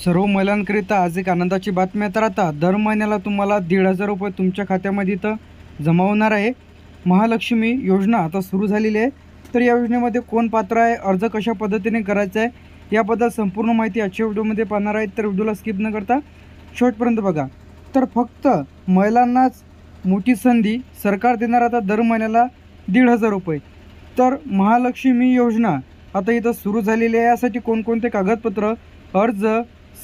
सर्व महिलांकरिता आज एक आनंदाची बातमी तर आता दर महिन्याला तुम्हाला 1,500 रुपये तुमच्या खात्यामध्ये इथं जमा होणार आहे। महालक्ष्मी योजना आता सुरू झालेली आहे। तर या योजनेमध्ये कोण पात्र आहे, अर्ज कशा पद्धतीने करायचा आहे याबद्दल संपूर्ण माहिती आजच्या व्हिडिओमध्ये पाहणार आहे। तर व्हिडिओला स्किप न करता शेवटपर्यंत बघा। तर फक्त महिलांनाच मोठी संधी सरकार देणार आता दर महिन्याला 1,500 रुपये। तर महालक्ष्मी योजना आता इथं सुरू झालेली आहे। यासाठी कोणकोणते कागदपत्र, अर्ज,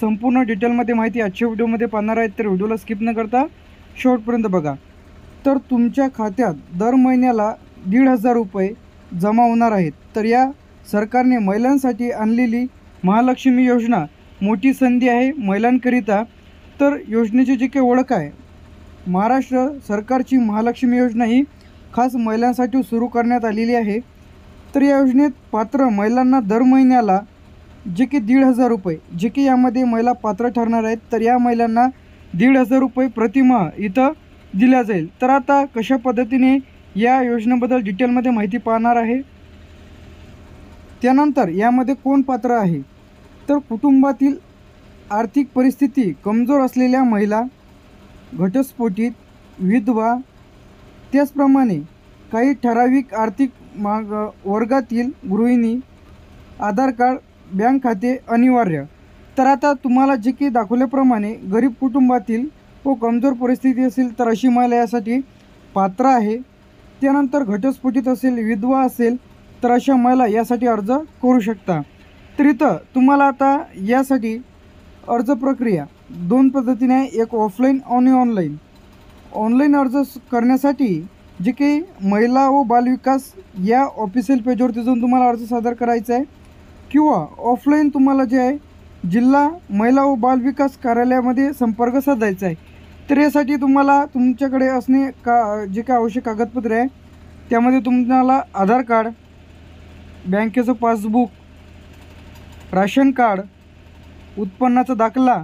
संपूर्ण डिटेलमध्ये माहिती आजच्या व्हिडिओमध्ये पाहणार आहेत। तर व्हिडिओला स्किप न करता शेवटपर्यंत बघा। तर तुमच्या खात्यात दर महिन्याला 1,500 रुपये जमा होणार आहेत। तर या सरकारने महिलांसाठी आणलेली महालक्ष्मी योजना मोठी संधी आहे महिलांकरिता। तर योजनेची जी काही ओळख आहे, महाराष्ट्र सरकारची महालक्ष्मी योजना ही खास महिलांसाठी सुरू करण्यात आलेली आहे। तर या योजनेत पात्र महिलांना दर महिन्याला जे की 1,500 रुपये जे की यामध्ये महिला पात्र ठरणार आहेत, तर या महिलांना 1,500 रुपये प्रतिमाह इथं दिल्या जाईल। तर आता कशा पद्धतीने या योजनेबद्दल डिटेलमध्ये माहिती पाहणार आहे। त्यानंतर यामध्ये कोण पात्र आहे, तर कुटुंबातील आर्थिक परिस्थिती कमजोर असलेल्या महिला, घटस्फोटित, विधवा, त्याचप्रमाणे काही ठराविक आर्थिक वर्गातील गृहिणी, आधार कार्ड, बँक खाते अनिवार्य। तर आता तुम्हाला जे की दाखवल्याप्रमाणे गरीब कुटुंबातील व कमजोर परिस्थिती असेल तर अशी महिला यासाठी पात्र आहे। त्यानंतर घटस्फोटित असेल, विधवा असेल तर अशा महिला यासाठी अर्ज करू शकता। तर इथं तुम्हाला आता यासाठी अर्ज प्रक्रिया दोन पद्धतीने आहे, एक ऑफलाईन आणि ऑनलाईन। ऑनलाईन अर्ज करण्यासाठी जे की महिला व बालविकास या ऑफिशियल पेजवरती जाऊन तुम्हाला अर्ज सादर करायचा आहे, किंवा ऑफलाईन तुम्हाला जे आहे जिल्हा महिला व बालविकास कार्यालयामध्ये संपर्क साधायचा आहे। तर यासाठी तुम्हाला तुमच्याकडे असणे जे काय आवश्यक कागदपत्रे आहे त्यामध्ये तुम्हाला आधार कार्ड, बँकेचं पासबुक, राशन कार्ड, उत्पन्नाचा दाखला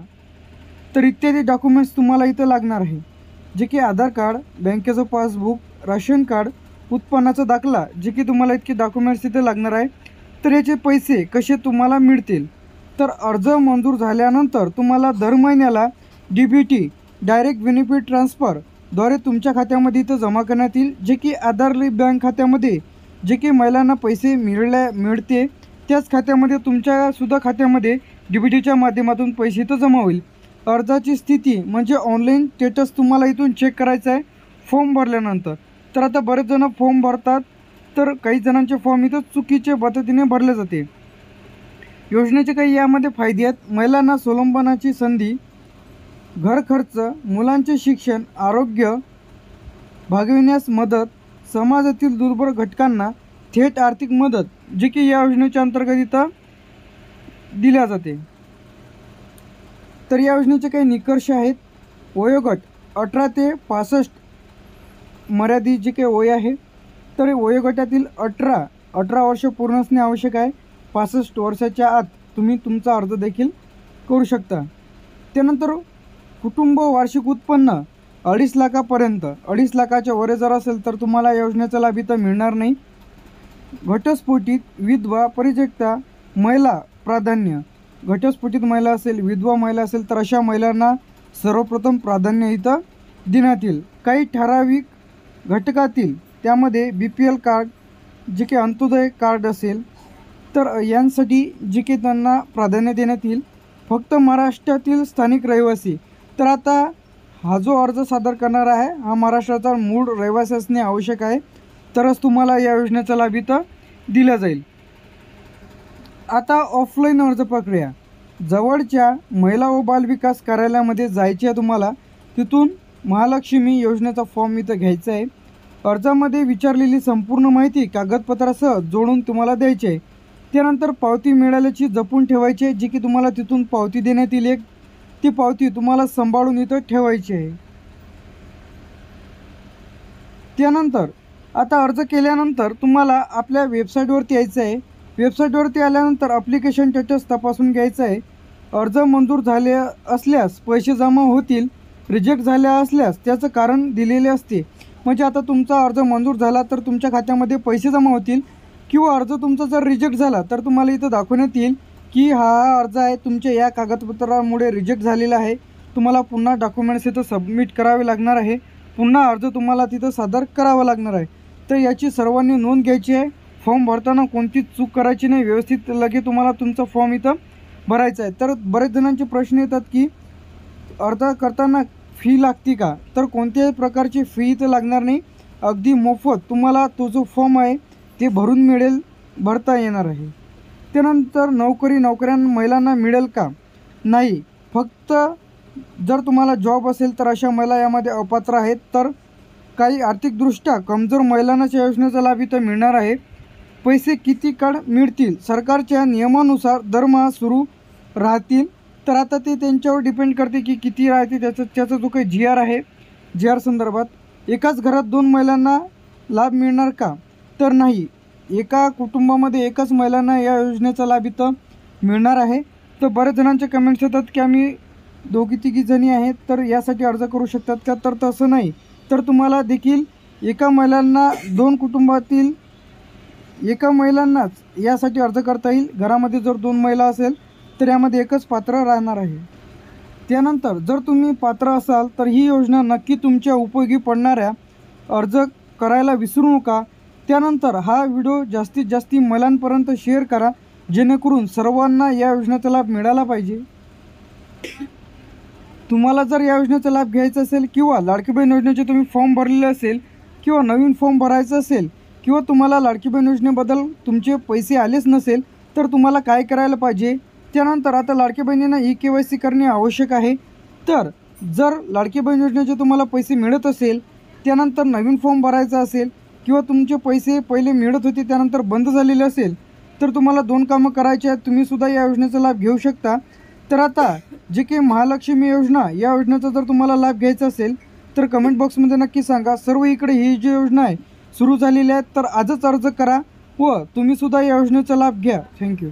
तर इत्यादी डॉक्युमेंट्स तुम्हाला इथं लागणार आहे। जे की आधार कार्ड, बँकेचं पासबुक, राशन कार्ड, उत्पन्नाचा दाखला जे की तुम्हाला इतके डॉक्युमेंट्स इथे लागणार आहे। तर याचे पैसे कसे तुम्हाला मिळतील, तर अर्ज मंजूर झाल्यानंतर तुम्हाला दर महिन्याला DBT डायरेक्ट बेनिफिट ट्रान्सफरद्वारे तुमच्या खात्यामध्ये इथं जमा करण्यात येईल। जे की आधार लिंक बँक खात्यामध्ये जे की महिलांना पैसे मिळते त्याच खात्यामध्ये तुमच्यासुद्धा खात्यामध्ये DBTच्या माध्यमातून पैसे इथं जमा होईल। अर्जाची स्थिती म्हणजे ऑनलाईन स्टेटस तुम्हाला इथून चेक करायचा आहे फॉर्म भरल्यानंतर। तर आता बरेच जण फॉर्म भरतात, तर काही जणांचे फॉर्म इथं चुकीच्या पद्धतीने भरले जाते। योजनेचे काही यामध्ये फायदे आहेत, महिलांना स्वावलंबनाची संधी, घर खर्च, मुलांचे शिक्षण, आरोग्य भागविण्यास मदत, समाजातील दुर्बल घटकांना थेट आर्थिक मदत जे की या योजनेच्या अंतर्गत इथं दिल्या जाते। तर या योजनेचे काही निकष आहेत, वयोगट 18 ते 65 मर्यादित जे काही वय आहे, तर वयोगटातील 18 वर्ष पूर्ण असणे आवश्यक आहे। 65 वर्षाच्या आत तुम्ही तुमचा अर्ज देखील करू शकता। त्यानंतर कुटुंब वार्षिक उत्पन्न 2.5 लाखापर्यंत, 2.5 लाखाच्या वर जर असेल तर तुम्हाला योजनेचा लाभ इथं मिळणार नाही। घटस्फोटित, विधवा, परित्यक्ता महिला प्राधान्य, घटस्फोटित महिला असेल, विधवा महिला असेल तर अशा महिलांना सर्वप्रथम प्राधान्य इथं देण्यात येईल। काही ठराविक घटकातील त्यामध्ये BPL कार्ड जे की अंत्योदय कार्ड असेल तर यांसाठी जे की त्यांना प्राधान्य देण्यात येईल। फक्त महाराष्ट्रातील स्थानिक रहिवासी, तर आता हा जो अर्ज सादर करणार आहे हा महाराष्ट्राचा मूळ रहिवासी असणे आवश्यक आहे, तरच तुम्हाला या योजनेचा लाभ इथं दिला जाईल। आता ऑफलाईन अर्ज प्रक्रिया, जवळच्या महिला व बालविकास कार्यालयामध्ये जायचे आहे तुम्हाला, तिथून महालक्ष्मी योजनेचा फॉर्म इथं घ्यायचा आहे। अर्जामध्ये विचारलेली संपूर्ण माहिती कागदपत्रासह जोडून तुम्हाला द्यायची आहे। त्यानंतर पावती मिळाल्याची जपून ठेवायची आहे, जी की तुम्हाला तिथून पावती देण्यात येईल एक, ती पावती तुम्हाला सांभाळून इथं ठेवायची आहे। त्यानंतर आता अर्ज केल्यानंतर तुम्हाला आपल्या वेबसाईटवरती यायचं आहे। वेबसाईटवरती आल्यानंतर ॲप्लिकेशन स्टेटस तपासून घ्यायचं आहे। अर्ज मंजूर झाले असल्यास पैसे जमा होतील, रिजेक्ट झाले असल्यास त्याचं कारण दिलेले असते। म्हणजे आता तुमचा अर्ज मंजूर झाला तर तुमच्या खात्यामध्ये पैसे जमा होतील, किंवा अर्ज तुमचा जर रिजेक्ट झाला तर तुम्हाला इथं दाखवण्यात येईल की हा अर्ज आहे तुमच्या या कागदपत्रामुळे रिजेक्ट झालेला आहे, तुम्हाला पुन्हा डॉक्युमेंट्स इथं सबमिट करावे लागणार आहे, पुन्हा अर्ज तुम्हाला तिथं सादर करावा लागणार आहे. तर याची सर्वांनी नोंद घ्यायची आहे. फॉर्म भरताना कोणतीच चूक करायची नाही, व्यवस्थित लगे तुम्हाला तुमचा फॉर्म इथं भरायचा आहे. तर बरेच जणांचे प्रश्न येतात की अर्ज करताना फी लागते का? तर कोणत्याही प्रकारची फी इथं लागणार नाही, अगदी मोफत तुम्हाला तो जो फॉर्म आहे ते भरून मिळेल, भरता येणार आहे. त्यानंतर नोकऱ्या महिलांना मिळेल का? नाही, फक्त जर तुम्हाला जॉब असेल तर अशा महिला यामध्ये अपात्र आहेत. तर काही आर्थिकदृष्ट्या कमजोर महिलांनाच या योजनेचा लाभ इथं मिळणार आहे. पैसे किती काळ मिळतील? सरकारच्या नियमानुसार दरमहा सुरू राहतील. तर आता ते त्यांच्यावर डिपेंड करते की किती राहते, त्याचा जो काही GR आहे, GR संदर्भात एकाच घरात 2 महिलांना लाभ मिळणार का? तर नाही, एका कुटुंबामध्ये एकच महिलांना या योजनेचा लाभ इथं मिळणार आहे. तर बरेच जणांचे कमेंट्स येतात की आम्ही दोघी-तिघी जणी आहेत तर यासाठी अर्ज करू शकतात का? तर तसं नाही. तर तुम्हाला देखील एका महिलांना 2 कुटुंबातील एका महिलांनाच यासाठी अर्ज करता येईल. घरामध्ये जर 2 महिला असेल तर यामध्ये एकच पात्र राहणार आहे. त्यानंतर जर तुम्ही पात्र असाल तर ही योजना नक्की तुमच्या उपयोगी पडणाऱ्या अर्ज करायला विसरू नका. त्यानंतर हा व्हिडिओ जास्तीत जास्त महिलांपर्यंत शेअर करा, जेणेकरून सर्वांना या योजनेचा लाभ मिळाला पाहिजे. तुम्हाला जर या योजनेचा लाभ घ्यायचा असेल किंवा लाडकी बहीण योजनेचे तुम्ही फॉर्म भरलेले असेल किंवा नवीन फॉर्म भरायचा असेल किंवा तुम्हाला लाडकी बहीण योजनेबद्दल तुमचे पैसे आलेच नसेल तर तुम्हाला काय करायला पाहिजे? त्यानंतर आता लाडकी बहिणींना EKYC करणे आवश्यक आहे. तर जर लाडकी बहीण योजनेचे तुम्हाला पैसे मिळत असेल, त्यानंतर नवीन फॉर्म भरायचा असेल किंवा तुमचे पैसे पहिले मिळत होते त्यानंतर बंद झालेले असेल तर तुम्हाला 2 कामं करायची आहेत. तुम्हीसुद्धा या योजनेचा लाभ घेऊ शकता. तर आता जे काही महालक्ष्मी योजना या योजनेचा जर तुम्हाला लाभ घ्यायचा असेल तर कमेंट बॉक्समध्ये नक्की सांगा. सर्व इकडे ही जी योजना आहे सुरू झालेली आहे, तर आजच अर्ज करा व तुम्हीसुद्धा या योजनेचा लाभ घ्या. थँक्यू.